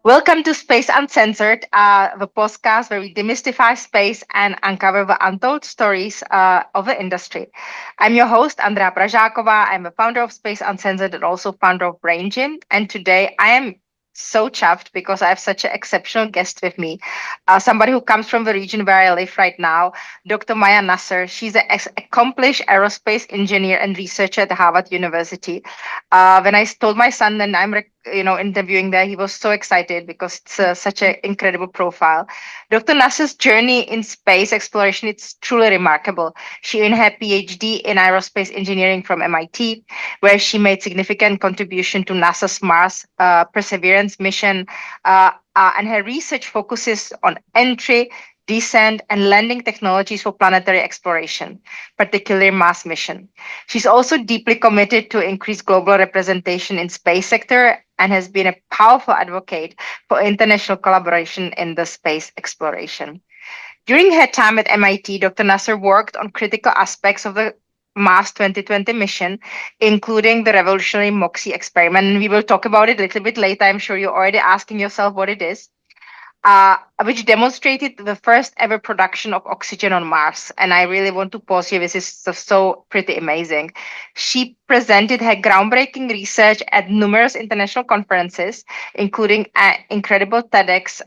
Welcome to Space Uncensored, the podcast where we demystify space and uncover the untold stories of the industry. I'm your host, Andrea Prazakova. I'm the founder of Space Uncensored and also founder of Brain Gym. And today I am so chuffed because I have such an exceptional guest with me, somebody who comes from the region where I live right now, Dr. Maya Nasr. She's an accomplished aerospace engineer and researcher at Harvard University. When I told my son that interviewing there, he was so excited because it's such an incredible profile. Dr. Nasser's journey in space exploration, it's truly remarkable. She earned her PhD in aerospace engineering from MIT, where she made significant contribution to NASA's Mars Perseverance mission. And her research focuses on entry, descent, and landing technologies for planetary exploration, particularly Mars mission. She's also deeply committed to increase global representation in space sector and has been a powerful advocate for international collaboration in the space exploration. During her time at MIT, Dr. Nasser worked on critical aspects of the Mars 2020 mission, including the revolutionary MOXIE experiment. And we will talk about it a little bit later. I'm sure you're already asking yourself what it is, which demonstrated the first ever production of oxygen on Mars. And I really want to pause here. This is so pretty amazing. She presented her groundbreaking research at numerous international conferences, including an incredible TEDx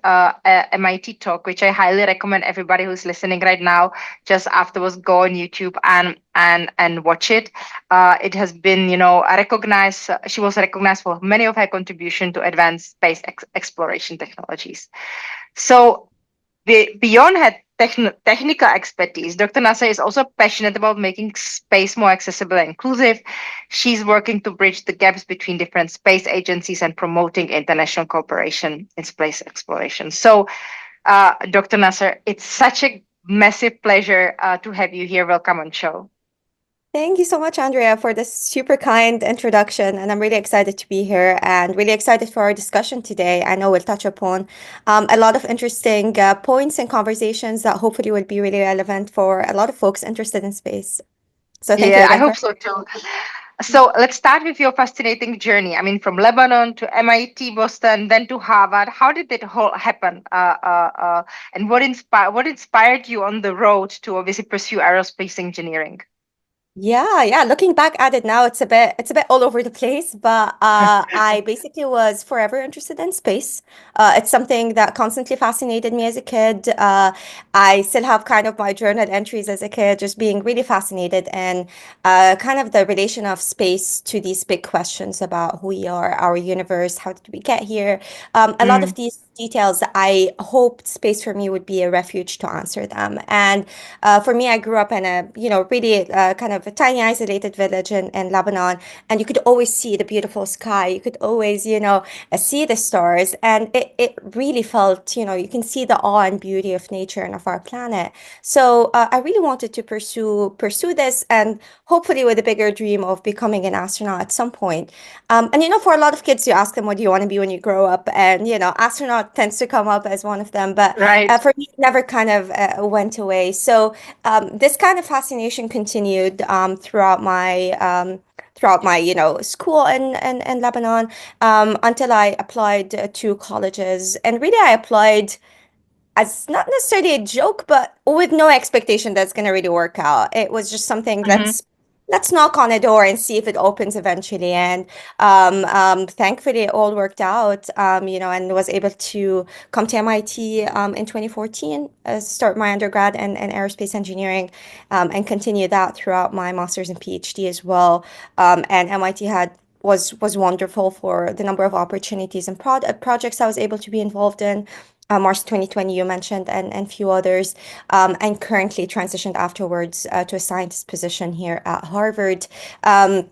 MIT talk, which I highly recommend everybody who's listening right now just afterwards go on YouTube and watch it. It has been, recognized. She was recognized for many of her contribution to advanced space exploration technologies. So, beyond her technical expertise, Dr. Nasser is also passionate about making space more accessible and inclusive. She's working to bridge the gaps between different space agencies and promoting international cooperation in space exploration. So, Dr. Nasser, it's such a massive pleasure to have you here. Welcome on show. Thank you so much, Andrea, for this super kind introduction. And I'm really excited to be here and really excited for our discussion today. I know we'll touch upon a lot of interesting points and conversations that hopefully will be really relevant for a lot of folks interested in space. So thank you Yeah, I again for. hope so too. So let's start with your fascinating journey. I mean, from Lebanon to MIT, Boston, then to Harvard. How did it whole happen? And what inspired you on the road to obviously pursue aerospace engineering? Yeah. Looking back at it now, it's a bit all over the place, but I basically was forever interested in space. It's something that constantly fascinated me as a kid. I still have kind of my journal entries as a kid, just being really fascinated and kind of the relation of space to these big questions about who we are, our universe, how did we get here? A lot of Mm, these details, I hoped space for me would be a refuge to answer them. And for me, I grew up in a, really kind of a tiny isolated village in Lebanon, and you could always see the beautiful sky. You could always, see the stars, and it really felt, you can see the awe and beauty of nature and of our planet. So I really wanted to pursue this, and hopefully with a bigger dream of becoming an astronaut at some point. And for a lot of kids, you ask them, what do you want to be when you grow up? And astronaut tends to come up as one of them, but right. for me, it never kind of went away. So this kind of fascination continued throughout my school in Lebanon, until I applied to colleges, and really I applied as not necessarily a joke, but with no expectation that's going to really work out. It was just something Hmm. let's knock on a door and see if it opens eventually. And thankfully, it all worked out. And was able to come to MIT in 2014, start my undergrad in aerospace engineering, and continue that throughout my master's and PhD as well. And MIT was wonderful for the number of opportunities and projects I was able to be involved in. Mars 2020, you mentioned, and few others, and currently transitioned afterwards to a scientist position here at Harvard. Um,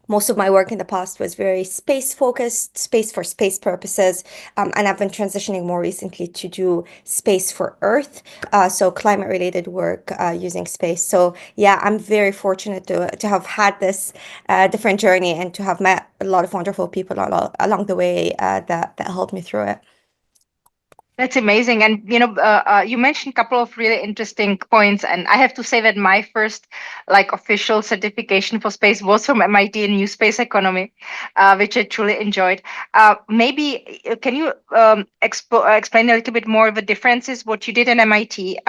Most of my work in the past was very space focused, space for space purposes, and I've been transitioning more recently to do space for Earth, so climate related work using space. So yeah, I'm very fortunate to have had this different journey and to have met a lot of wonderful people along the way that helped me through it. That's amazing. And you mentioned a couple of really interesting points. And I have to say that my first like official certification for space was from MIT in New Space Economy, which I truly enjoyed. Maybe can you explain a little bit more of the differences, what you did in MIT,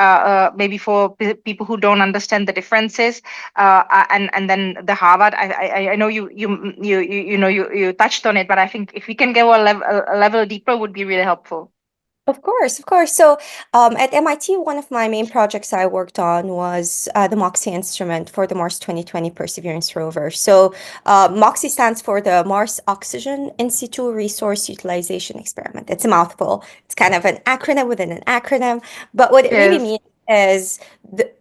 maybe for people who don't understand the differences, and then the Harvard. I know you touched on it, but I think if we can go a level deeper would be really helpful. Of course, of course. So, at MIT, one of my main projects I worked on was the MOXIE instrument for the Mars 2020 Perseverance rover. So, MOXIE stands for the Mars Oxygen In Situ Resource Utilization Experiment. It's a mouthful. It's kind of an acronym within an acronym, but what it really Yes. means is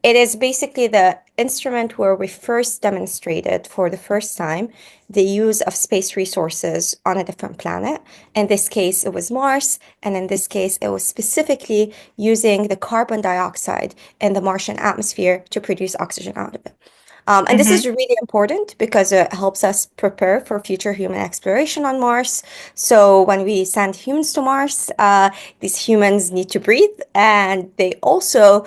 it is basically the instrument where we first demonstrated for the first time the use of space resources on a different planet. In this case, it was Mars. And in this case, it was specifically using the carbon dioxide in the Martian atmosphere to produce oxygen out of it. And this Mm-hmm. is really important because it helps us prepare for future human exploration on Mars. So when we send humans to Mars, these humans need to breathe, and they also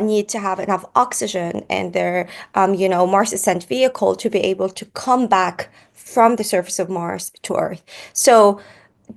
need to have enough oxygen in their, Mars ascent vehicle to be able to come back from the surface of Mars to Earth. So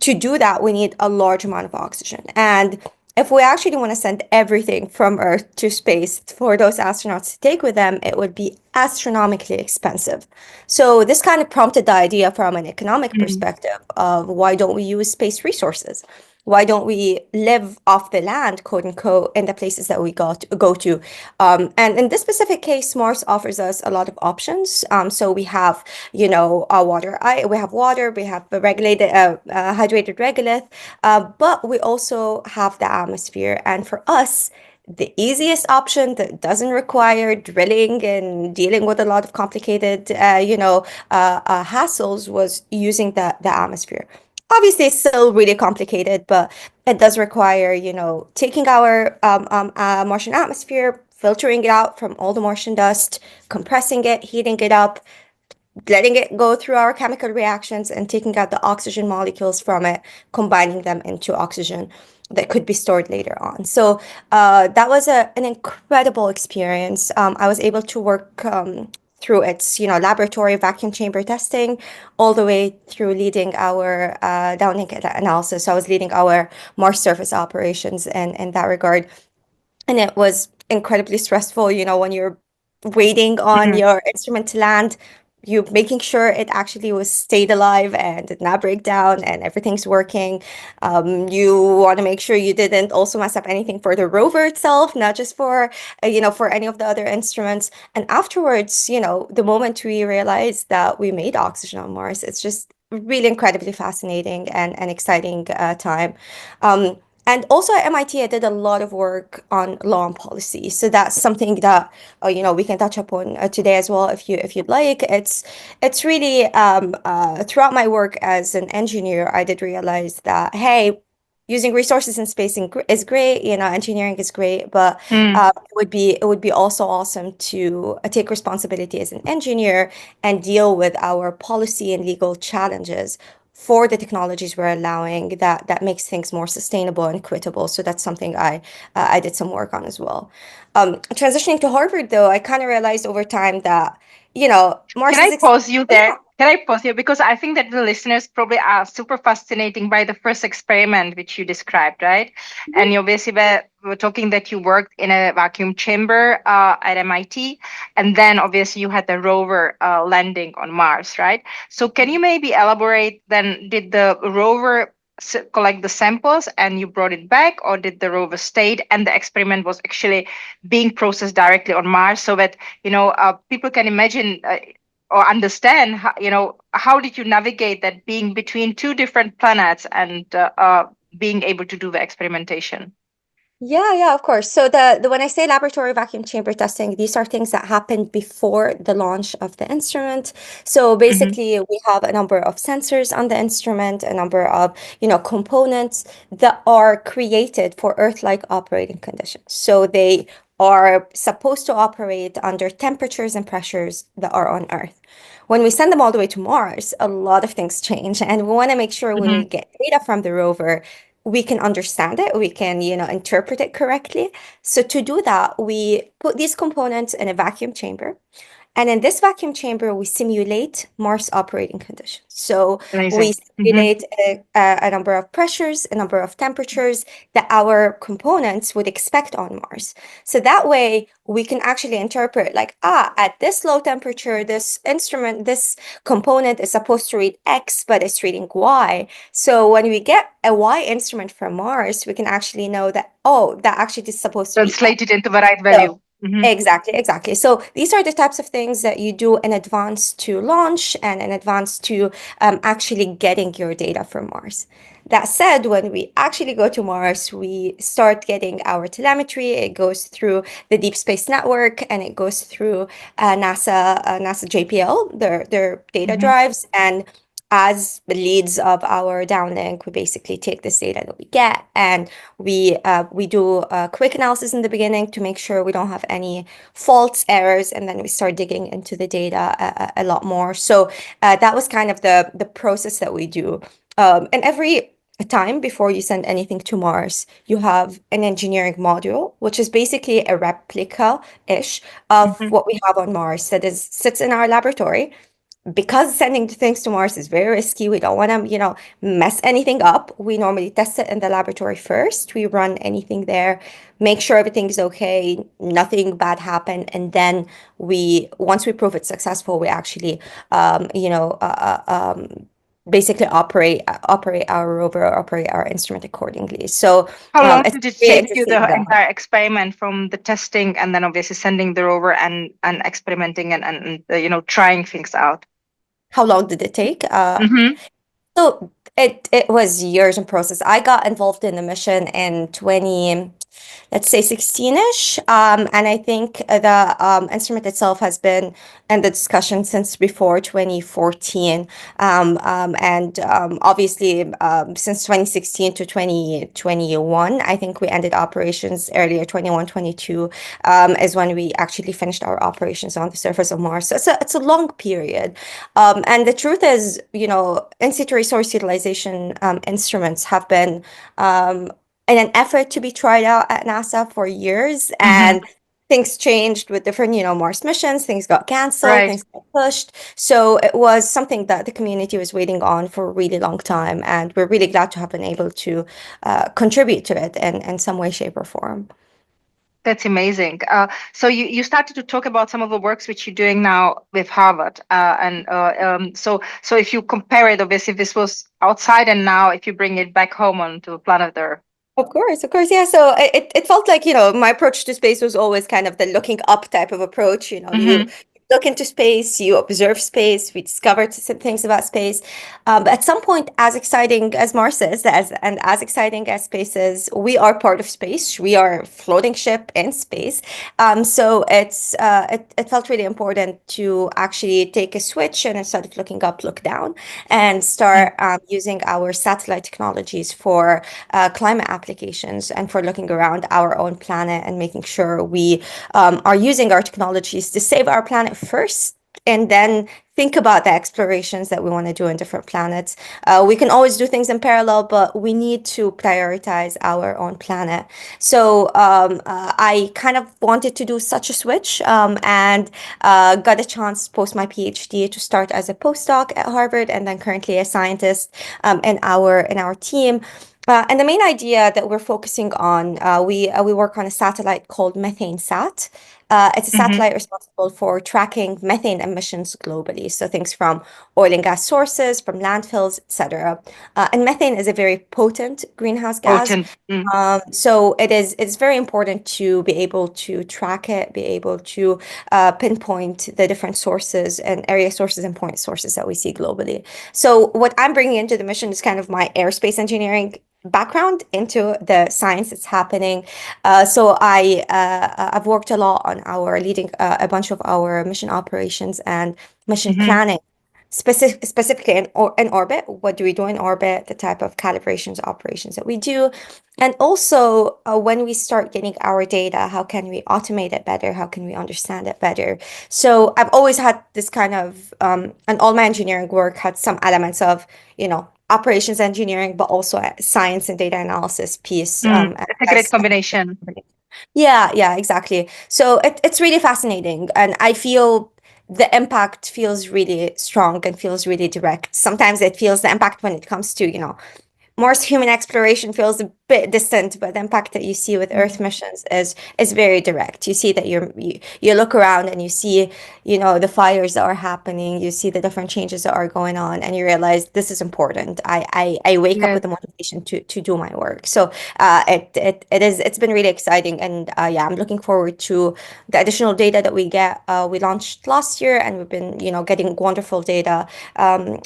to do that, we need a large amount of oxygen. And if we actually want to send everything from Earth to space for those astronauts to take with them, it would be astronomically expensive. So this kind of prompted the idea from an economic perspective of why don't we use space resources? Why don't we live off the land, quote unquote, in the places that we go to? And in this specific case, Mars offers us a lot of options. So we have, we have water, we have a regulated, hydrated regolith, but we also have the atmosphere. And for us, the easiest option that doesn't require drilling and dealing with a lot of complicated, hassles was using the atmosphere. Obviously, it's still really complicated, but it does require, taking our Martian atmosphere, filtering it out from all the Martian dust, compressing it, heating it up, letting it go through our chemical reactions and taking out the oxygen molecules from it, combining them into oxygen that could be stored later on. So that was an incredible experience. I was able to work through its, laboratory vacuum chamber testing, all the way through leading our downlink analysis. So I was leading our Mars surface operations in that regard, and it was incredibly stressful, when you're waiting on Mm-hmm. your instrument to land, you making sure it actually was stayed alive and did not break down and everything's working. You want to make sure you didn't also mess up anything for the rover itself, not just for for any of the other instruments. And afterwards, the moment we realized that we made oxygen on Mars, it's just really incredibly fascinating and exciting time. um, and also at MIT, I did a lot of work on law and policy. So that's something that we can touch upon today as well, if you'd like. It's really throughout my work as an engineer, I did realize that hey, using resources in space is great. Engineering is great, but it would be also awesome to take responsibility as an engineer and deal with our policy and legal challenges for the technologies we're allowing that makes things more sustainable and equitable. So that's something I did some work on as well. Transitioning to Harvard, though, I kind of realized over time that Can Mars is I pause you there? yeah. Can I pause you? Because I think that the listeners probably are super fascinating by the first experiment which you described, right? And you obviously were talking that you worked in a vacuum chamber at MIT, and then obviously you had the rover landing on Mars, right? So can you maybe elaborate then, did the rover collect the samples and you brought it back, or did the rover stayed and the experiment was actually being processed directly on Mars so that people can imagine or understand how did you navigate that being between two different planets and being able to do the experimentation. Yeah, yeah, of course. So the when I say laboratory vacuum chamber testing, these are things that happen before the launch of the instrument. So Hmm. basically, we have a number of sensors on the instrument, a number of, components that are created for Earth-like operating conditions. So they are supposed to operate under temperatures and pressures that are on Earth. When we send them all the way to Mars, a lot of things change, and we want to make sure when we Hmm. get data from the rover, we can understand it, we can, interpret it correctly. So to do that, we put these components in a vacuum chamber. And in this vacuum chamber, we simulate Mars operating conditions. So we Amazing. simulate a number of pressures, a number of temperatures that our components would expect on Mars. So that way, we can actually interpret like, at this low temperature, this component is supposed to read X, but it's reading Y. So when we get a Y instrument from Mars, we can actually know that, oh, that actually is supposed to be X. Translate it into the right So value. exactly, exactly. So these are the types of things that you do in advance to launch and in advance to actually getting your data from Mars. That said, when we actually go to Mars, we start getting our telemetry. It goes through the Deep Space Network and it goes through NASA JPL, their data Hmm. drives. And as the leads of our downlink, we basically take this data that we get and we do a quick analysis in the beginning to make sure we don't have any faults, errors, and then we start digging into the data a lot more. So that was kind of the process that we do. And every time before you send anything to Mars, you have an engineering module, which is basically a replica-ish of Hmm. what we have on Mars that is sits in our laboratory because sending things to Mars is very risky. We don't want to, mess anything up. We normally test it in the laboratory first. We run anything there, make sure everything's okay, nothing bad happened, and then once we prove it's successful, we actually, basically operate our rover or operate our instrument accordingly. So How long it's did it really take you interesting the job. entire experiment from the testing and then obviously sending the rover and experimenting and trying things out? How long did it take? Hmm. So it was years in process. I got involved in the mission in 20, let's say 16-ish. And I think the instrument itself has been in the discussion since before 2014. And obviously, since 2016 to 2021, I think we ended operations earlier, 21, 22, is when we actually finished our operations on the surface of Mars. So it's a long period. And the truth is, in situ resource utilization instruments have been in an effort to be tried out at NASA for years. Hmm. And things changed with different, Mars missions, things got canceled, Right. things got pushed. So it was something that the community was waiting on for a really long time. And we're really glad to have been able to contribute to it in some way, shape, or form. That's amazing. So you started to talk about some of the works which you're doing now with Harvard, and so if you compare it, obviously this was outside, and now if you bring it back home onto planet Earth. Of course, yeah. So it felt like, my approach to space was always kind of the looking up type of approach. You Hmm. look into space, you observe space, we discovered some things about space. But at some point, as exciting as Mars is, and as exciting as space is, we are part of space. We are a floating ship in space. So it felt really important to actually take a switch and instead of looking up, look down and start using our satellite technologies for climate applications and for looking around our own planet and making sure we are using our technologies to save our planet first and then think about the explorations that we want to do in different planets. We can always do things in parallel, but we need to prioritize our own planet. So I kind of wanted to do such a switch and got a chance post my PhD to start as a postdoc at Harvard and then currently a scientist in our team. And the main idea that we're focusing on, we work on a satellite called Methane Sat. It's a Hmm. satellite responsible for tracking methane emissions globally. So things from oil and gas sources, from landfills, etc. And methane is a very potent greenhouse gas. Potent. So it's very important to be able to track it, be able to pinpoint the different sources and area sources and point sources that we see globally. So what I'm bringing into the mission is kind of my aerospace engineering background into the science that's happening. So I've worked a lot on our leading a bunch of our mission operations and mission Hmm. planning. Specifically in orbit, what do we do in orbit, the type of calibrations, operations that we do, and also when we start getting our data, how can we automate it better? How can we understand it better? So I've always had this kind of, and all my engineering work had some elements of, operations engineering, but also a science and data analysis piece. It's a great combination. Yeah, yeah, exactly. So it's really fascinating. And I feel the impact feels really strong and feels really direct. Sometimes it feels the impact when it comes to, Mars human exploration feels a bit distant, but the impact that you see with Earth Mhm. missions is very direct. You see that you look around and you see, the fires that are happening, you see the different changes that are going on, and you realize this is important. I wake up Yes. with the motivation to do my work. So it's been really exciting, and yeah, I'm looking forward to the additional data that we get. We launched last year, and we've been, getting wonderful data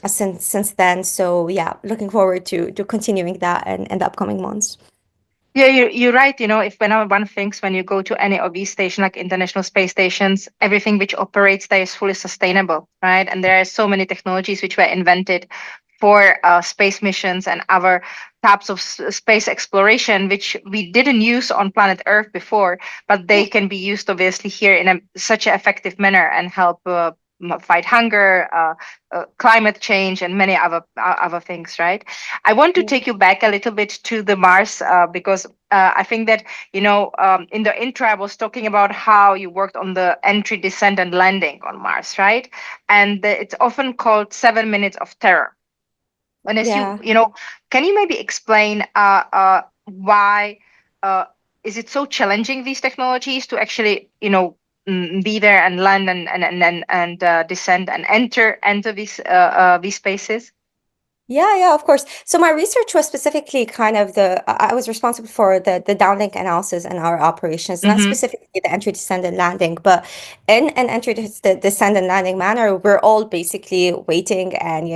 since then. So yeah, looking forward to continuing that in the upcoming months. Yeah, you're right. If one thinks when you go to any of these stations, like International Space Stations, everything which operates there is fully sustainable, right? And there are so many technologies which were invented for space missions and other types of space exploration, which we didn't use on planet Earth before, but Yeah, they can be used obviously here in such an effective manner and help fight hunger, climate change, and many other things, right? I want to yeah, take you back a little bit to the Mars because I think that in the intro I was talking about how you worked on the entry, descent, and landing on Mars, right? And it's often called 7 minutes of terror. And as yeah. can you maybe explain why uh, is it so challenging these technologies to actually be there and land and descend and enter these spaces? Yeah, yeah, of course. So my research was specifically kind of I was responsible for the downlink analysis in our operations, not Mm-hmm. specifically the entry, descent, and landing, but in an entry, descent, and landing manner, we're all basically waiting and,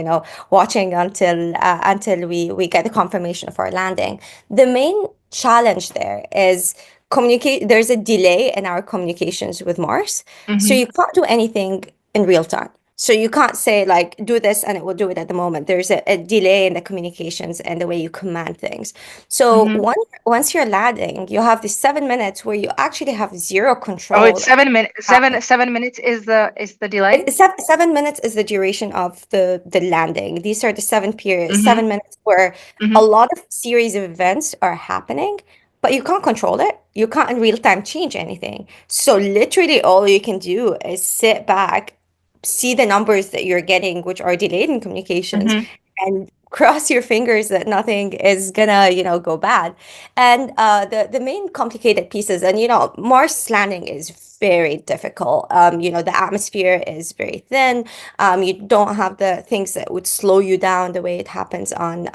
watching until we get the confirmation of our landing. The main challenge there is communicate. There's a delay in our communications with Mars, so Mm-hmm. you can't do anything in real time. So you can't say like do this and it will do it at the moment. There's a delay in the communications and the way you command things. So Mm-hmm. once you're landing, you have these 7 minutes where you actually have zero Oh, it's control. 7 minutes. Seven minutes is the delay. 7 minutes is the duration of the landing. These are the Mm-hmm. 7 minutes where a Mm-hmm. lot of series of events are happening, but you can't control it. You can't in real time change anything. So literally all you can do is sit back, see the numbers that you're getting, which are delayed in communications, Mm-hmm. and cross your fingers that nothing is gonna, go bad. And the main complicated pieces, and Mars landing is very difficult. The atmosphere is very thin. You don't have the things that would slow you down the way it happens on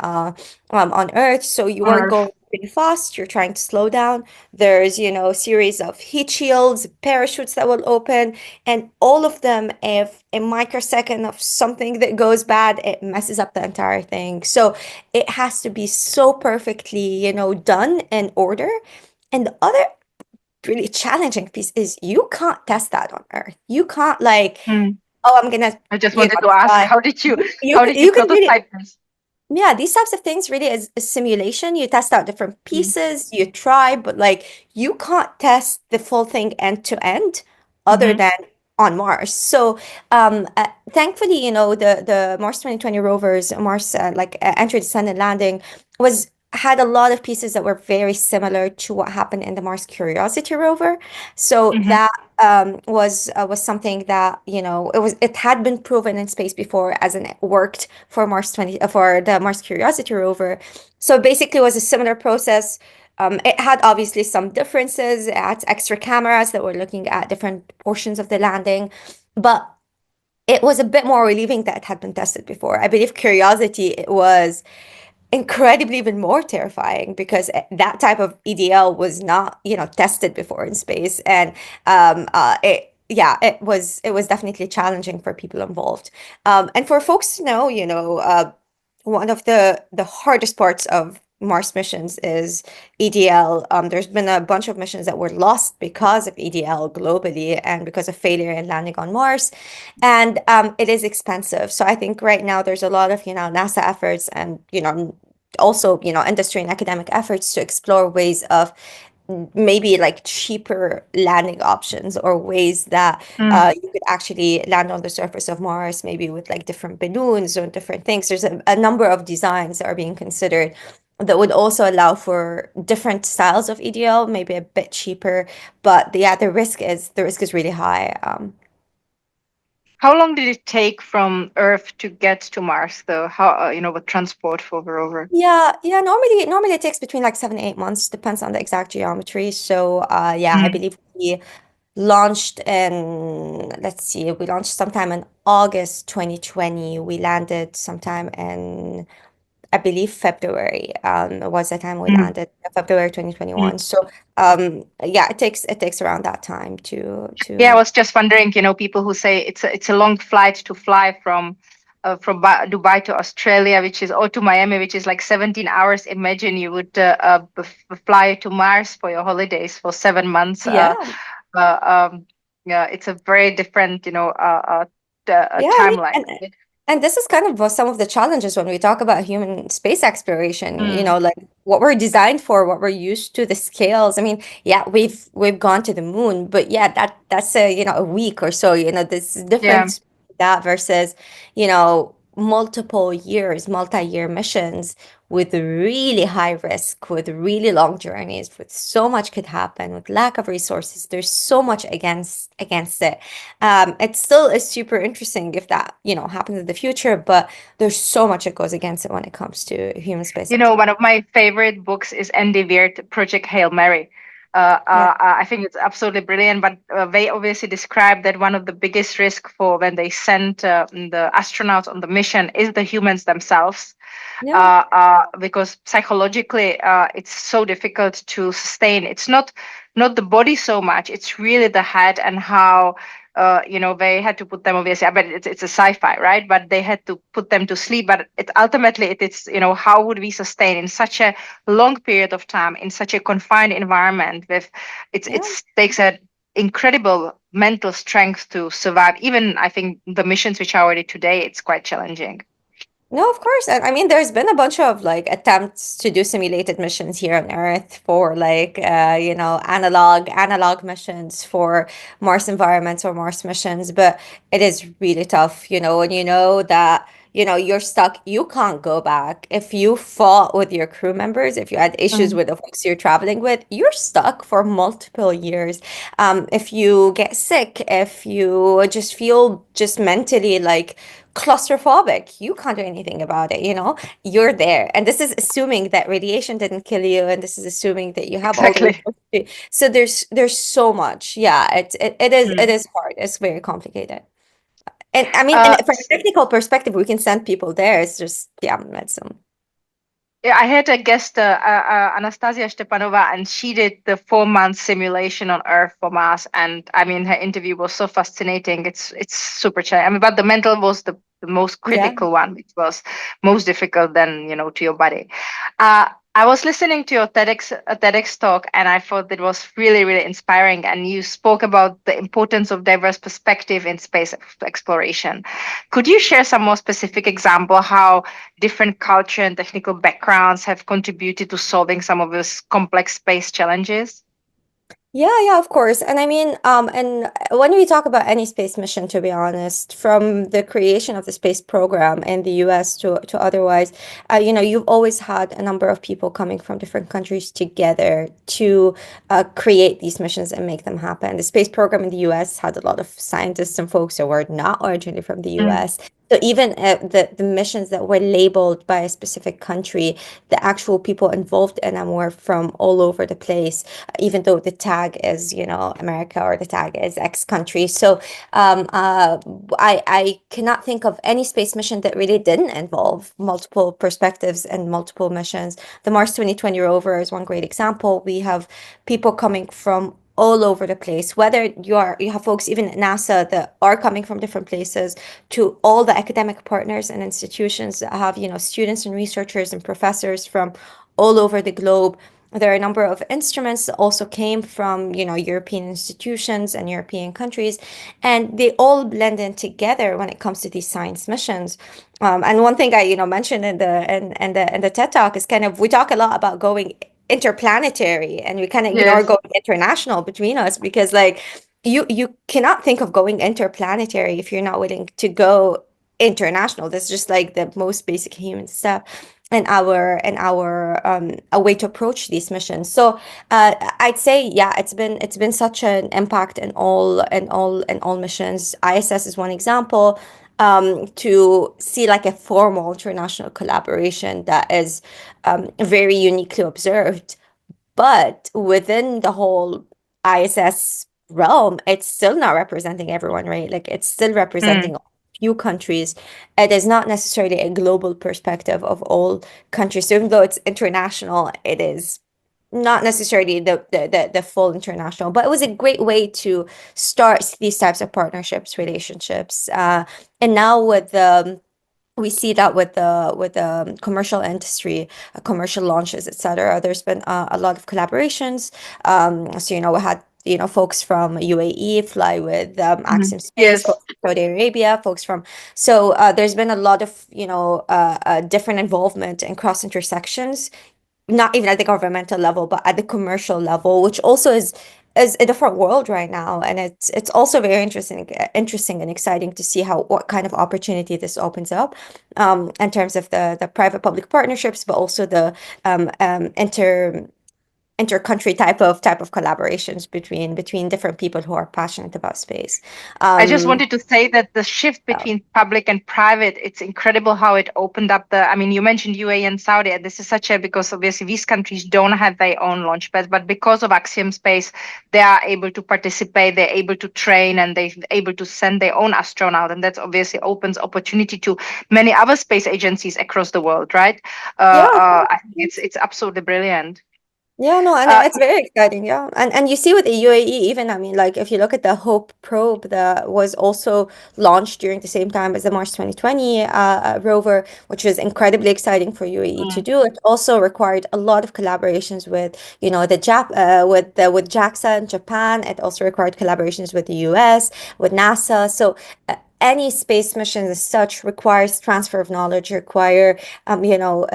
Earth. So you On are Earth. going really fast. You're trying to slow down. There's, a series of heat shields, parachutes that will open, and all of them, if a microsecond of something that goes bad, it messes up the entire thing. So it has to be so perfectly, done in order. And the other really challenging piece is you can't test that on Earth. You can't like, Hmm. oh, I'm gonna, I just wanted to ask, try. how did you You can really, prototype this? yeah, these types of things really is simulation. You test out different Mm-hmm. pieces, you try, but like you can't test the full thing end to end other Mm-hmm. than on Mars. So, thankfully, the Mars 2020 rovers, Mars entry, descent, and landing was had a lot of pieces that were very similar to what happened in the Mars Curiosity rover. So Mm-hmm. that was something that it had been proven in space before as in it worked for for the Mars Curiosity rover. So basically, it was a similar process. It had obviously some differences. It had extra cameras that were looking at different portions of the landing, but it was a bit more relieving that it had been tested before. I believe Curiosity it was incredibly even more terrifying because that type of EDL was not, tested before in space, and it was definitely challenging for people involved, and for folks to know, one of the hardest parts of Mars missions is EDL. There's been a bunch of missions that were lost because of EDL globally and because of failure in landing on Mars, and it is expensive. So I think right now there's a lot of NASA efforts and also industry and academic efforts to explore ways of maybe like cheaper landing options or ways that Mm. you could actually land on the surface of Mars, maybe with like different balloons or different things. There's a number of designs that are being considered that would also allow for different styles of EDL, maybe a bit cheaper, but yeah, the risk is really high. How long did it take from Earth to get to Mars, though? How, with transport for the rover? Yeah. Normally it takes between like 7 to 8 months, depends on the exact geometry. So yeah, I Mm. believe we launched in, let's see, we launched sometime in August 2020. We landed sometime in, I believe, February. Was the time we Mm. landed, February Mm. 2021. So yeah, it takes around that time Yeah, I to was just wondering, people who say it's a long flight to fly Dubai to Australia, which is or to Miami, which is like 17 hours. Imagine you would fly to Mars for your holidays for 7 months. yeah. Uh, yeah, it's a very different, Yeah, I mean, timeline. and this is kind of some of the challenges when we talk about human space exploration, Mm. like what we're designed for, what we're used to, the scales. I mean, yeah, we've gone to the moon, but yeah, that's a week or so, this Yeah. difference that versus, multiple years, multi-year missions with really high risk, with really long journeys, with so much could happen, with lack of resources. There's so much against it. It still is super interesting if that, happens in the future, but there's so much that goes against it when it comes to human space One exploration. of my favorite books is Andy Weir, Project Hail Mary. Yeah. I think it's absolutely brilliant, but they obviously describe that one of the biggest risks for when they send the astronauts on the mission is the humans themselves, Yeah. because psychologically it's so difficult to sustain. It's not the body so much; it's really the head and how. They had to put them obviously. I bet it's a sci-fi, right? But they had to put them to sleep. But ultimately it's how would we sustain in such a long period of time in such a confined environment with Yeah. it's takes a incredible mental strength to survive. Even I think the missions which are already today, it's quite challenging. No, of course. And I mean, there's been a bunch of like attempts to do simulated missions here on Earth for like analog missions for Mars environments or Mars missions, but it is really tough, when you know that, you're stuck, you can't go back. If you fought with your crew members, if you had issues Mm. with the folks you're traveling with, you're stuck for multiple years. If you get sick, if you just feel just mentally like claustrophobic, you can't do anything about it, you're there. And this is assuming that radiation didn't kill you, and this is assuming that you have all the Exactly. resources so there's so much. Yeah, it Mm. is hard, it's very complicated. And I mean, and Uh, from a technical perspective, we can send people there. It's just, yeah, medicine. Yeah, I had a guest, Anastasia Stepanova, and she did the 4 month simulation on Earth for Mars. And I mean, her interview was so fascinating. It's super challenging. I mean, but the mental was the most Yeah. critical one, which was most difficult than to your body. I was listening to your TEDx talk, and I thought it was really, really inspiring. And you spoke about the importance of diverse perspective in space exploration. Could you share some more specific example how different culture and technical backgrounds have contributed to solving some of these complex space challenges? Yeah, of course. And I mean, and when we talk about any space mission, to be honest, from the creation of the space program in the US to otherwise, you've always had a number of people coming from different countries together to create these missions and make them happen. The space program in the US had a lot of scientists and folks that were not originally from the Mm. US. So even the missions that were labeled by a specific country, the actual people involved in them were from all over the place, even though the tag is, America, or the tag is X country. So um, uh, I cannot think of any space mission that really didn't involve multiple perspectives and multiple missions. The Mars 2020 rover is one great example. We have people coming from all over the place, whether you have folks even at NASA that are coming from different places, to all the academic partners and institutions that have, students and researchers and professors from all over the globe. There are a number of instruments that also came from, European institutions and European countries, and they all blend in together when it comes to these science missions. And one thing I, mentioned in the TED Talk is kind of, we talk a lot about going interplanetary, and we kind of ignore Yes. going international between us, because like you cannot think of going interplanetary if you're not willing to go international. That's just like the most basic human step, and our a way to approach these missions. So I'd say, yeah, it's been such an impact in all missions. ISS is one example. To see like a formal international collaboration that is very uniquely observed, but within the whole ISS realm, it's still not representing everyone, right? Like it's still Mm. representing a few countries. It is not necessarily a global perspective of all countries. So even though it's international, it is not necessarily the full international. But it was a great way to start these types of partnerships, relationships. And now with the we see that with the commercial industry, commercial launches, etc. There's been a lot of collaborations. So we had folks from UAE fly with Mhm. Axiom Space, Yes. folks from Saudi Arabia, folks from. So there's been a lot of different involvement and cross intersections, not even at the governmental level, but at the commercial level, which also is a different world right now, and it's also very interesting and exciting to see how what kind of opportunity this opens up, in terms of the private public partnerships, but also the inter country type of collaborations between different people who are passionate about space. I just Um, wanted to say that the shift yeah. between public and private, it's incredible how it opened up I mean, you mentioned UAE and Saudi, and this is such because obviously these countries don't have their own launch pads, but because of Axiom Space, they are able to participate, they're able to train, and they're able to send their own astronaut. And that obviously opens opportunity to many other space agencies across the world, right? Yeah. I think it's absolutely brilliant. Yeah, no, and Uh, it's very exciting, yeah. And you see with the UAE, even, I mean, like if you look at the Hope probe that was also launched during the same time as the Mars 2020 rover, which was incredibly exciting for UAE to mm. do. It also required a lot of collaborations with, the with JAXA in Japan. It also required collaborations with the US, with NASA. So any space mission as such requires transfer of knowledge, require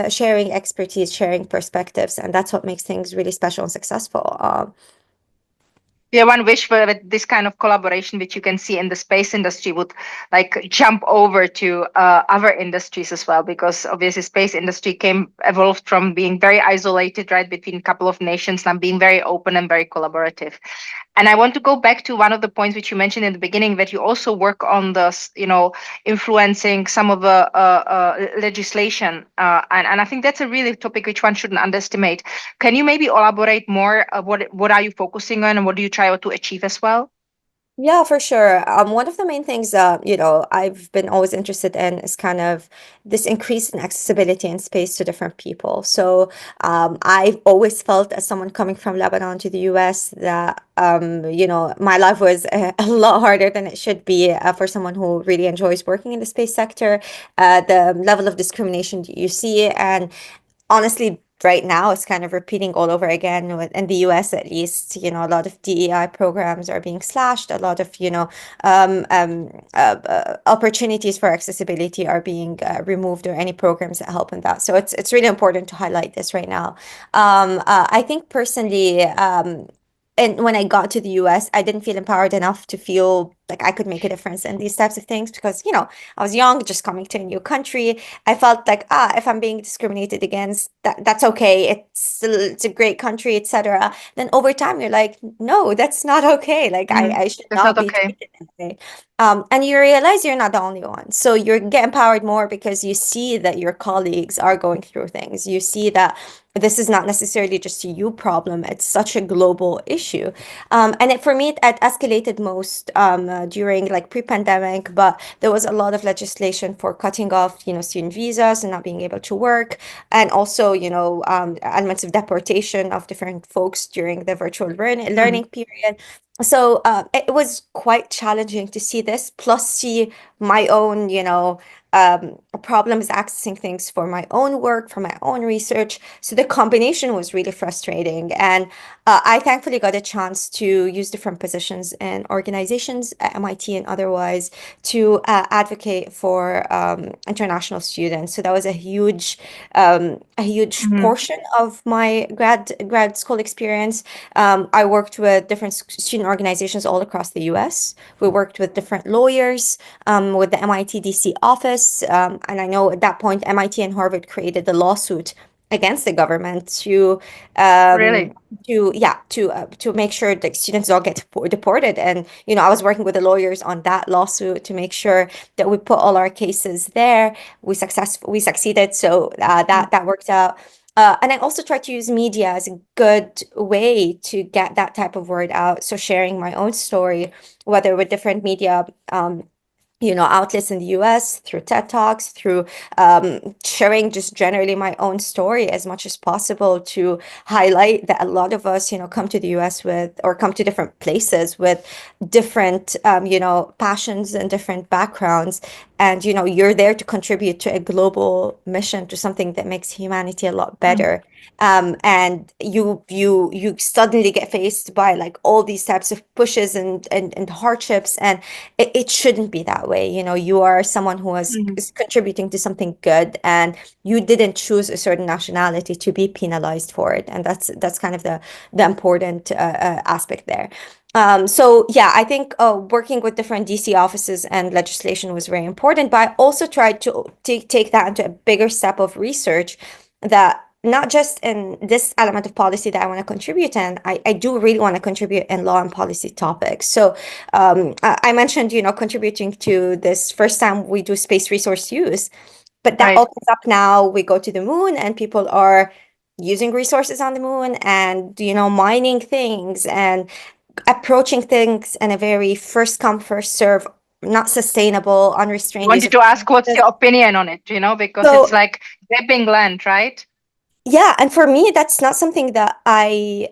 sharing expertise, sharing perspectives, and that's what makes things really special and successful. Yeah, one wish for that this kind of collaboration, which you can see in the space industry, would like jump over to other industries as well, because obviously space industry evolved from being very isolated, right, between a couple of nations, now being very open and very collaborative. And I want to go back to one of the points which you mentioned in the beginning, that you also work on influencing some of the legislation, and I think that's a really topic which one shouldn't underestimate. Can you maybe elaborate more? What are you focusing on, and what do you try to achieve as well? Yeah, for sure. One of the main things that, I've been always interested in is kind of this increase in accessibility in space to different people. So, I've always felt, as someone coming from Lebanon to the US, that, my life was a lot harder than it should be, for someone who really enjoys working in the space sector. The level of discrimination you see, and honestly, right now it's kind of repeating all over again in the US, at least. A lot of DEI programs are being slashed. A lot of, opportunities for accessibility are being removed, or any programs that help in that. So it's really important to highlight this right now. I think personally, and when I got to the US, I didn't feel empowered enough to feel like I could make a difference in these types of things, because, I was young, just coming to a new country. I felt like, if I'm being discriminated against, that's okay. It's a great country, etc. Then over time, you're like, no, that's not okay. Like Mm, I should that's not not be okay. treated that way. And you realize you're not the only one. So you get empowered more because you see that your colleagues are going through things. You see that this is not necessarily just a you problem. It's such a global issue. For me, it escalated most during like pre-pandemic, but there was a lot of legislation for cutting off, student visas and not being able to work, and also, elements of deportation of different folks during the virtual Mm. learning period. So it was quite challenging to see this, plus see my own, problems accessing things for my own work, for my own research. So the combination was really frustrating. And I thankfully got a chance to use different positions in organizations at MIT and otherwise to advocate for international students. So that was a huge Mhm. portion of my grad school experience. I worked with different student organizations all across the U.S. We worked with different lawyers, with the MIT DC office, and I know at that point MIT and Harvard created a lawsuit against the government um, Really? to make sure that students don't get deported. And I was working with the lawyers on that lawsuit to make sure that we put all our cases there. We succeeded, so Mm. that worked out. And I also try to use media as a good way to get that type of word out. So sharing my own story, whether with different media, outlets in the US, through TED Talks, through sharing just generally my own story as much as possible to highlight that a lot of us, come to the US with, or come to different places with different, passions and different backgrounds. And, you're there to contribute to a global mission, to something that makes humanity a lot Mm. better. And you suddenly get faced by like all these types of pushes and hardships, and it shouldn't be that way. You are someone who Mhm. is contributing to something good, and you didn't choose a certain nationality to be penalized for it. And that's kind of the important aspect there. So yeah, I think working with different DC offices and legislation was very important, but I also tried to take that into a bigger step of research, that not just in this element of policy that I want to contribute in, I do really want to contribute in law and policy topics. So I mentioned, contributing to this first time we do space resource use, but that Right. opens up now. We go to the moon and people are using resources on the moon and, mining things and approaching things in a very first come, first serve, not sustainable, I unrestrained use wanted of to ask what's resources. your opinion on it, because it's So like grabbing land, right? yeah, and for me, that's not something that I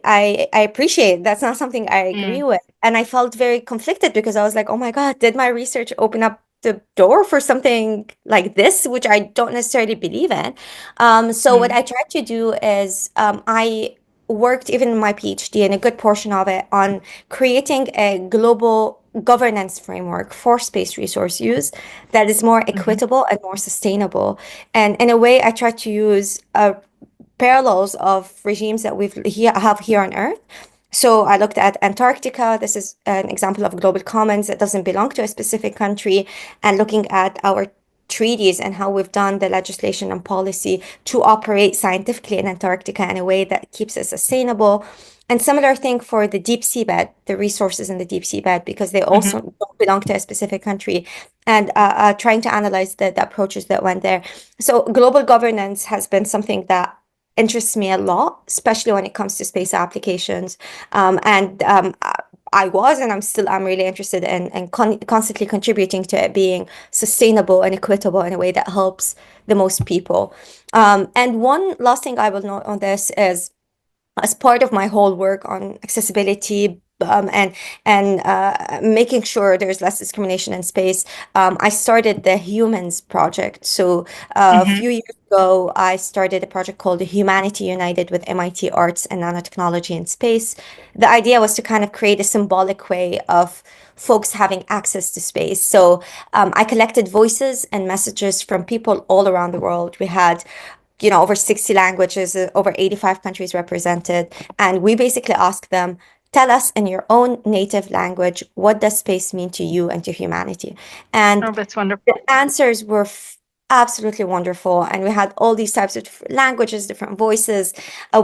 appreciate. That's not something I agree Mm. with. And I felt very conflicted because I was like, oh my God, did my research open up the door for something like this, which I don't necessarily believe in? So what Mm. I tried to do is I worked even in my PhD and a good portion of it on creating a global governance framework for space resource use that is more Mhm. equitable and more sustainable. And in a way, I tried to use parallels of regimes that have here on Earth. So I looked at Antarctica. This is an example of global commons that doesn't belong to a specific country, and looking at our treaties and how we've done the legislation and policy to operate scientifically in Antarctica in a way that keeps it sustainable. And similar thing for the deep seabed, the resources in the deep seabed, because they Mhm. also don't belong to a specific country, and trying to analyze the approaches that went there. So global governance has been something that interests me a lot, especially when it comes to space applications. And I was, and I'm really interested in constantly contributing to it being sustainable and equitable in a way that helps the most people. And one last thing I will note on this is, as part of my whole work on accessibility, and making sure there's less discrimination in space, I started the Humans Project. So a Mhm. few years ago, I started a project called Humanity United with MIT Arts and Nanotechnology in Space. The idea was to kind of create a symbolic way of folks having access to space. So I collected voices and messages from people all around the world. We had over 60 languages, over 85 countries represented. And we basically asked them, tell us in your own native language, what does space mean to you and to humanity? And Oh, that's the wonderful. answers were absolutely wonderful. And we had all these types of languages, different voices.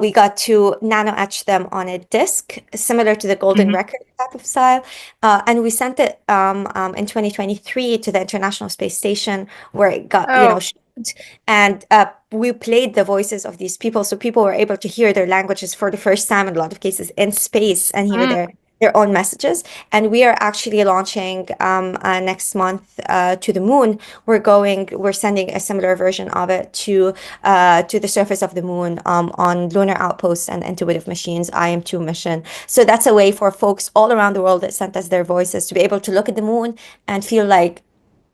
We got to nano etch them on a disc, similar to the Golden Mhm. Record type of style. And we sent it in 2023 to the International Space Station, where it got, Oh. shipped. And we played the voices of these people. So people were able to hear their languages for the first time in a lot of cases in space and hear Mm. their own messages. And we are actually launching next month to the moon. We're sending a similar version of it to the surface of the moon on lunar outposts and intuitive machines, IM-2 mission. So that's a way for folks all around the world that sent us their voices to be able to look at the moon and feel like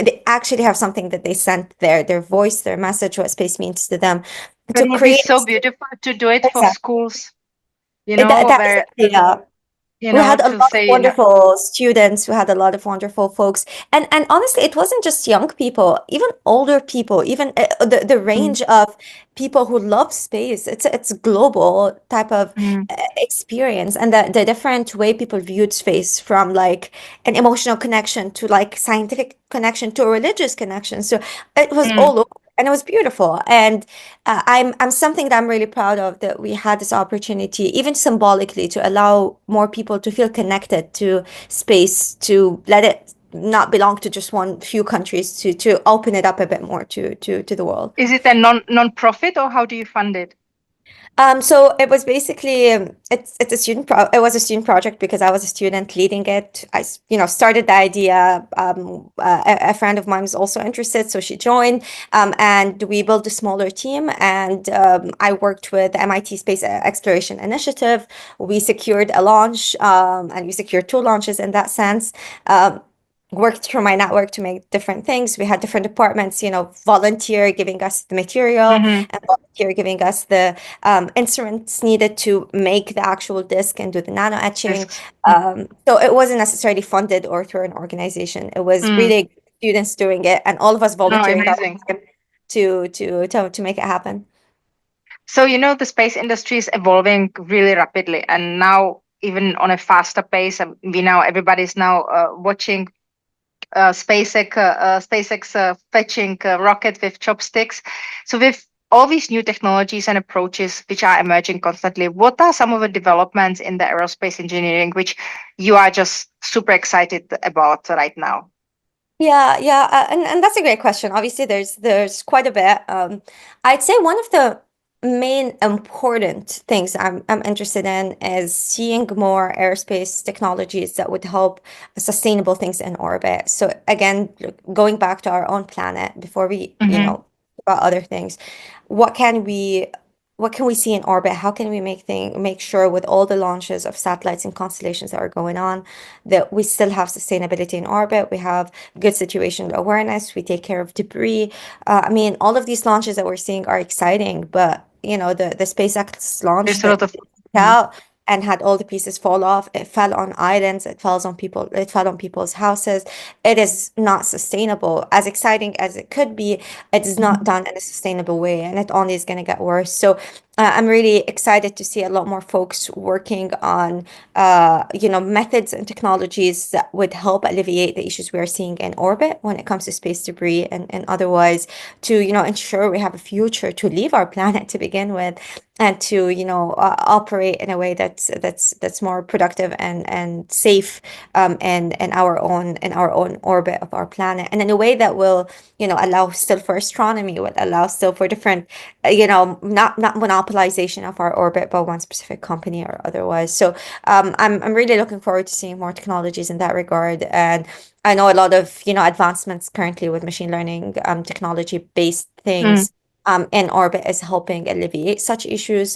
they actually have something that they sent there, their voice, their message, what space means to them, It to would be create. so beautiful to do it for Exactly. schools. That is where, the idea. We had a to lot of say, wonderful students. We had a lot of wonderful folks, and honestly, it wasn't just young people, even older people, even the mm, range of people who love space. It's a global type of mm, experience, and the different way people viewed space, from like an emotional connection to like scientific connection to a religious connection. So it was mm. all over, and it was beautiful. And I'm something that I'm really proud of, that we had this opportunity, even symbolically, to allow more people to feel connected to space, to let it not belong to just one few countries, to open it up a bit more to the world. Is it a non-profit, or how do you fund it? So it was basically it's a it was a student project because I was a student leading it. Started the idea. A friend of mine was also interested, so she joined, and we built a smaller team. And I worked with the MIT Space Exploration Initiative. We secured a launch, and we secured two launches in that sense. Um, Worked through my network to make different things. We had different departments, volunteer giving us the material, Hmm. and volunteer giving us the instruments needed to make the actual disc and do the nano etching. Discs. Mm, So it wasn't necessarily funded or through an organization. It was mm. really students doing it, and all of us No, volunteering our amazing. time to make it happen. So, the space industry is evolving really rapidly, and now even on a faster pace. We now everybody's now watching SpaceX fetching rockets with chopsticks. So, with all these new technologies and approaches which are emerging constantly, what are some of the developments in the aerospace engineering which you are just super excited about right now? Yeah, yeah, and that's a great question. Obviously, there's quite a bit. I'd say one of the main important things I'm interested in is seeing more aerospace technologies that would help sustainable things in orbit. So again, going back to our own planet before we, Hmm. about other things, what can we what can we see in orbit? How can we make sure with all the launches of satellites and constellations that are going on, that we still have sustainability in orbit? We have good situational awareness. We take care of debris. I mean, all of these launches that we're seeing are exciting, but the SpaceX launch There's a that lot of. Mhm. out and had all the pieces fall off. It fell on islands. It falls on people. It fell on people's houses. It is not sustainable. As exciting as it could be, it is not Mhm. done in a sustainable way, and it only is going to get worse. So I'm really excited to see a lot more folks working on, methods and technologies that would help alleviate the issues we are seeing in orbit when it comes to space debris, and otherwise, to, ensure we have a future to leave our planet to begin with, and to, operate in a way that's more productive and safe, in our own orbit of our planet, and in a way that will, allow still for astronomy, will allow still for different, not monopolization of our orbit by one specific company or otherwise. So I'm really looking forward to seeing more technologies in that regard. And I know a lot of, advancements currently with machine learning, technology based Mm. things in orbit is helping alleviate such issues.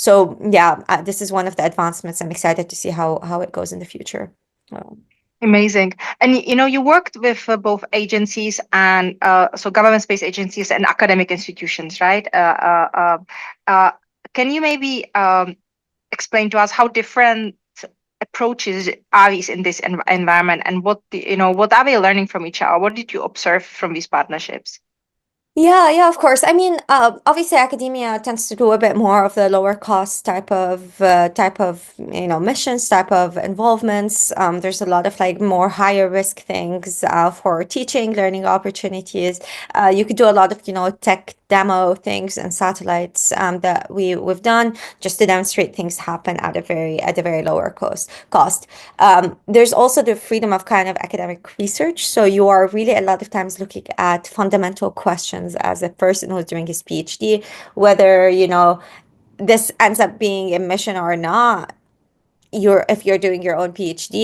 So yeah, this is one of the advancements. I'm excited to see how it goes in the future. Um, Amazing. And you worked with both agencies and so government space agencies and academic institutions, right? Uh, can you maybe explain to us how different approaches are these in this environment, and what are they learning from each other? What did you observe from these partnerships? Yeah, yeah, of course. I mean, obviously, academia tends to do a bit more of the lower cost type of missions, type of involvements. There's a lot of like more higher risk things for teaching, learning opportunities. You could do a lot of tech demo things and satellites that we've done just to demonstrate things happen at a very lower cost. There's also the freedom of kind of academic research. So you are really a lot of times looking at fundamental questions as a person who's doing his PhD, whether, this ends up being a mission or not. If you're doing your own PhD,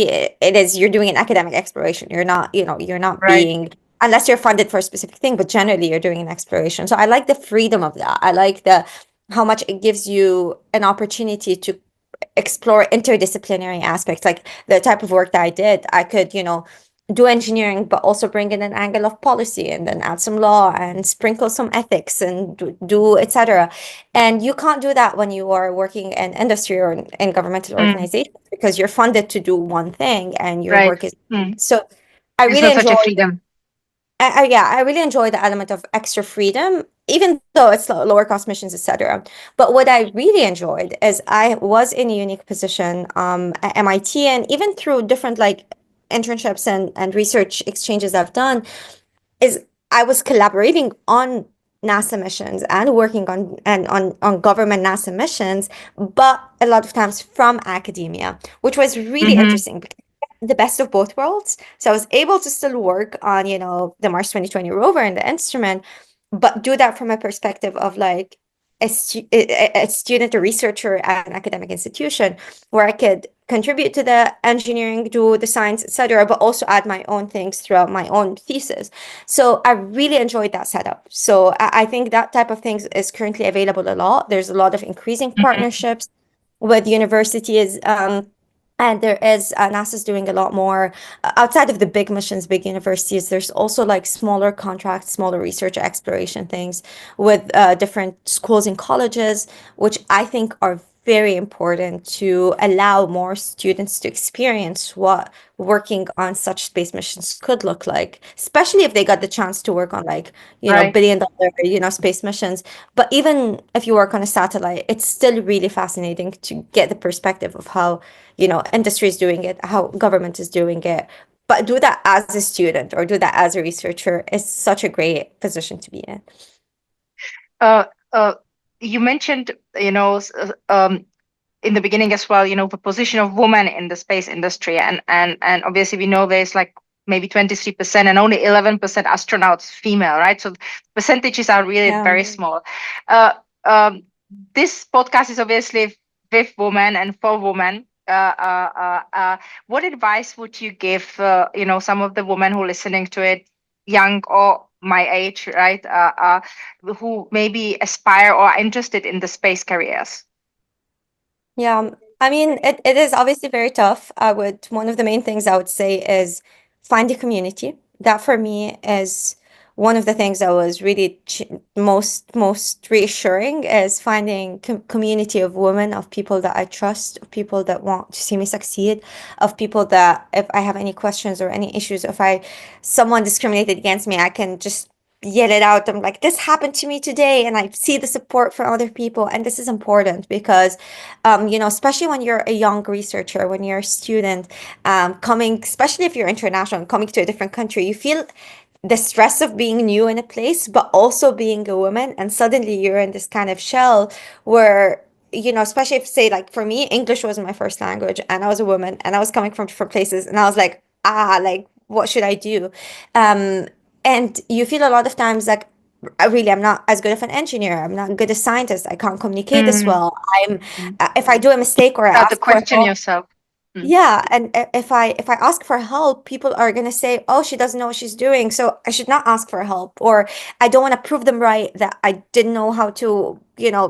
it is, you're doing an academic exploration. You're not Right. being, unless you're funded for a specific thing, but generally you're doing an exploration. So I like the freedom of that. I like the how much it gives you an opportunity to explore interdisciplinary aspects, like the type of work that I did. I could, do engineering, but also bring in an angle of policy and then add some law and sprinkle some ethics and do etc. And you can't do that when you are working in industry or in governmental Mm, organizations because you're funded to do one thing and your right. work is Mm. so I It's really not such enjoy a freedom. yeah, I really enjoy the element of extra freedom, even though it's lower cost missions, etc. But what I really enjoyed is I was in a unique position at MIT, and even through different like internships and research exchanges I've done, is I was collaborating on NASA missions and working on government NASA missions, but a lot of times from academia, which was really Mm-hmm. interesting. The best of both worlds. So I was able to still work on, the Mars 2020 rover and the instrument, but do that from a perspective of like a student, a researcher at an academic institution where I could contribute to the engineering, do the science, etc., but also add my own things throughout my own thesis. So I really enjoyed that setup. So I think that type of things is currently available a lot. There's a lot of increasing Mm-hmm. partnerships with universities. And there is NASA's doing a lot more outside of the big missions, big universities. There's also like smaller contracts, smaller research exploration things with different schools and colleges, which I think are very important to allow more students to experience what working on such space missions could look like, especially if they got the chance to work on like, Right. billion-dollar, space missions. But even if you work on a satellite, it's still really fascinating to get the perspective of how, industry is doing it, how government is doing it. But do that as a student or do that as a researcher is such a great position to be in. Uh, uh, you mentioned, in the beginning as well, the position of women in the space industry, and obviously we know there's like maybe 23% and only 11% astronauts female, right? So percentages are really Yeah. very small. Uh, um, this podcast is obviously with women and for women. What advice would you give, some of the women who are listening to it, young or my age, right? Who maybe aspire or are interested in the space careers? Yeah, I mean, it is obviously very tough. One of the main things I would say is find a community. That for me is one of the things that was really most reassuring is finding community of women, of people that I trust, of people that want to see me succeed, of people that if I have any questions or any issues, if I someone discriminated against me, I can just yell it out. I'm like, this happened to me today, and I see the support from other people, and this is important because especially when you're a young researcher, when you're a student, coming, especially if you're international and coming to a different country, you feel the stress of being new in a place, but also being a woman. And suddenly you're in this kind of shell where, especially if, say, like for me, English was my first language and I was a woman and I was coming from different places and I was like, what should I do? Um, and you feel a lot of times like, I'm not as good of an engineer. I'm not good as scientist. I can't communicate as Mm. well. I'm Mm. if I do a mistake or I Start to ask for question help, yourself. Mm. yeah, and if I ask for help, people are gonna say, "Oh, she doesn't know what she's doing," so I should not ask for help, or I don't want to prove them right that I didn't know how to,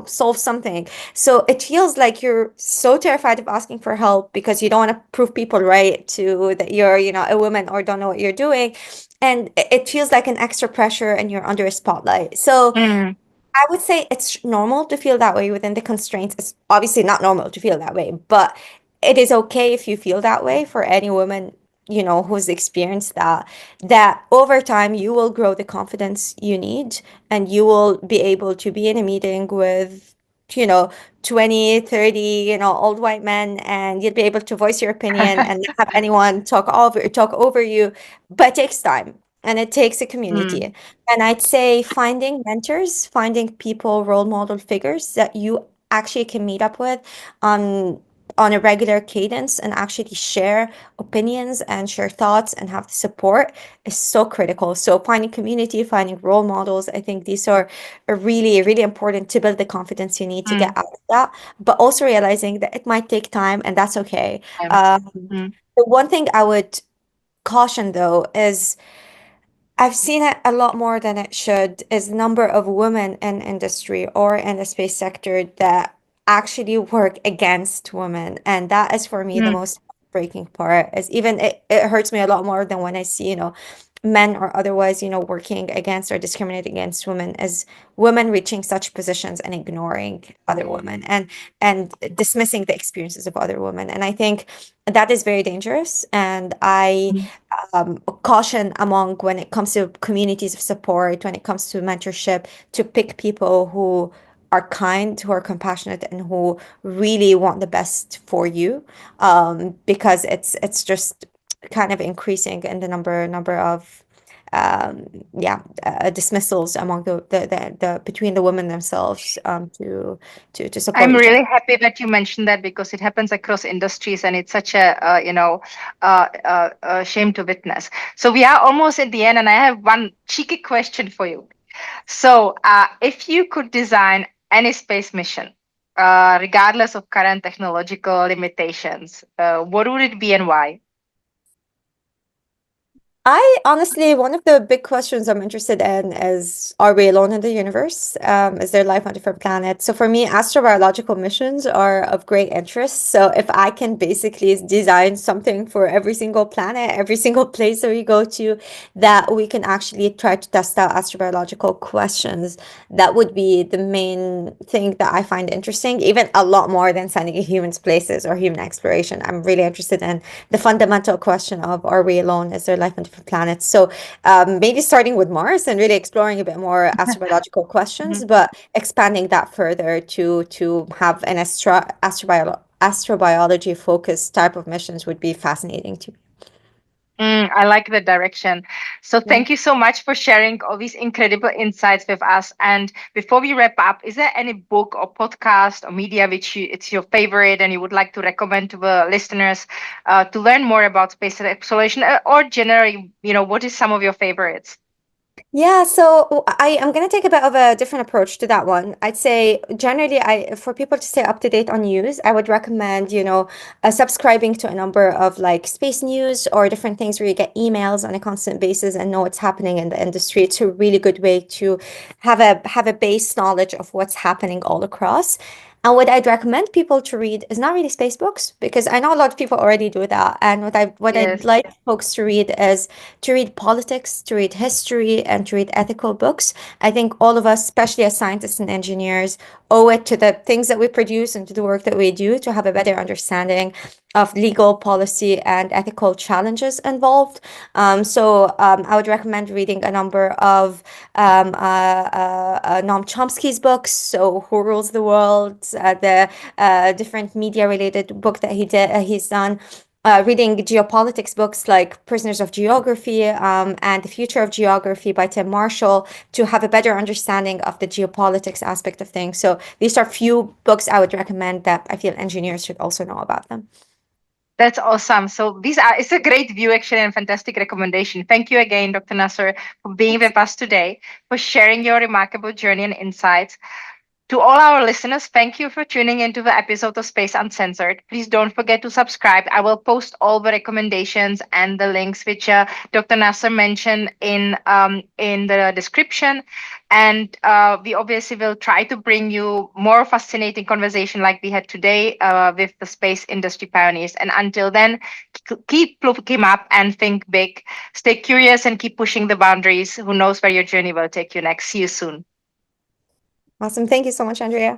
solve something. So it feels like you're so terrified of asking for help because you don't want to prove people right to that you're, a woman or don't know what you're doing, and it feels like an extra pressure and you're under a spotlight. So Mm. I would say it's normal to feel that way within the constraints. It's obviously not normal to feel that way, but it is okay if you feel that way for any woman, who's experienced that, that over time you will grow the confidence you need and you will be able to be in a meeting with, you know, 20, 30, old white men and you'll be able to voice your opinion and not have anyone talk over you. But it takes time and it takes a community. Mm. And I'd say finding mentors, finding people, role model figures that you actually can meet up with on on a regular cadence and actually share opinions and share thoughts and have support is so critical. So finding community, finding role models, I think these are really, really important to build the confidence you need to get Mm. out of that, but also realizing that it might take time and that's okay. Um, Um, mm. the one thing I would caution though is I've seen it a lot more than it should is the number of women in industry or in the space sector that actually work against women. And that is for me the Mm. most breaking part. Is even it hurts me a lot more than when I see, men or otherwise, working against or discriminating against women, as women reaching such positions and ignoring other women, and dismissing the experiences of other women. And I think that is very dangerous. And I caution among, when it comes to communities of support, when it comes to mentorship, to pick people who are kind, who are compassionate, and who really want the best for you, because it's just kind of increasing in the number of yeah, dismissals among the between the women themselves, to support I'm each other. really happy that you mentioned that because it happens across industries and it's such a shame to witness. So we are almost at the end, and I have one cheeky question for you. So, if you could design any space mission, regardless of current technological limitations, what would it be and why? I honestly, one of the big questions I'm interested in is, are we alone in the universe? Is there life on different planets? So for me, astrobiological missions are of great interest. So if I can basically design something for every single planet, every single place that we go to, that we can actually try to test out astrobiological questions, that would be the main thing that I find interesting, even a lot more than sending humans places or human exploration. I'm really interested in the fundamental question of, are we alone? Is there life on different planets? So maybe starting with Mars and really exploring a bit more astrobiological questions, Mhm. but expanding that further to have an astrobiology focused type of missions would be fascinating to me. I like the direction. So, Yeah. thank you so much for sharing all these incredible insights with us. And before we wrap up, is there any book or podcast or media which it's your favorite and you would like to recommend to the listeners to learn more about space exploration, or generally, what is some of your favorites? Yeah, so I am gonna take a bit of a different approach to that one. I'd say generally, I for people to stay up to date on news, I would recommend, subscribing to a number of like space news or different things where you get emails on a constant basis and know what's happening in the industry. It's a really good way to have a base knowledge of what's happening all across. And what I'd recommend people to read is not really space books, because I know a lot of people already do that. And what I'd Yes. like folks to read is to read politics, to read history, and to read ethical books. I think all of us, especially as scientists and engineers, owe it to the things that we produce and to the work that we do to have a better understanding of legal policy and ethical challenges involved. So I would recommend reading a number of Noam Chomsky's books. So Who Rules the World, the different media related book that he's done, reading geopolitics books like Prisoners of Geography, and The Future of Geography by Tim Marshall, to have a better understanding of the geopolitics aspect of things. So these are few books I would recommend that I feel engineers should also know about them. That's awesome. So it's a great view actually and fantastic recommendation. Thank you again, Dr. Nasser, for being with us today, for sharing your remarkable journey and insights. To all our listeners, thank you for tuning into the episode of Space Uncensored. Please don't forget to subscribe. I will post all the recommendations and the links which Dr. Nasser mentioned in the description. And we obviously will try to bring you more fascinating conversation like we had today with the space industry pioneers. And until then, keep looking up and think big. Stay curious and keep pushing the boundaries. Who knows where your journey will take you next? See you soon. Awesome. Thank you so much, Andrea.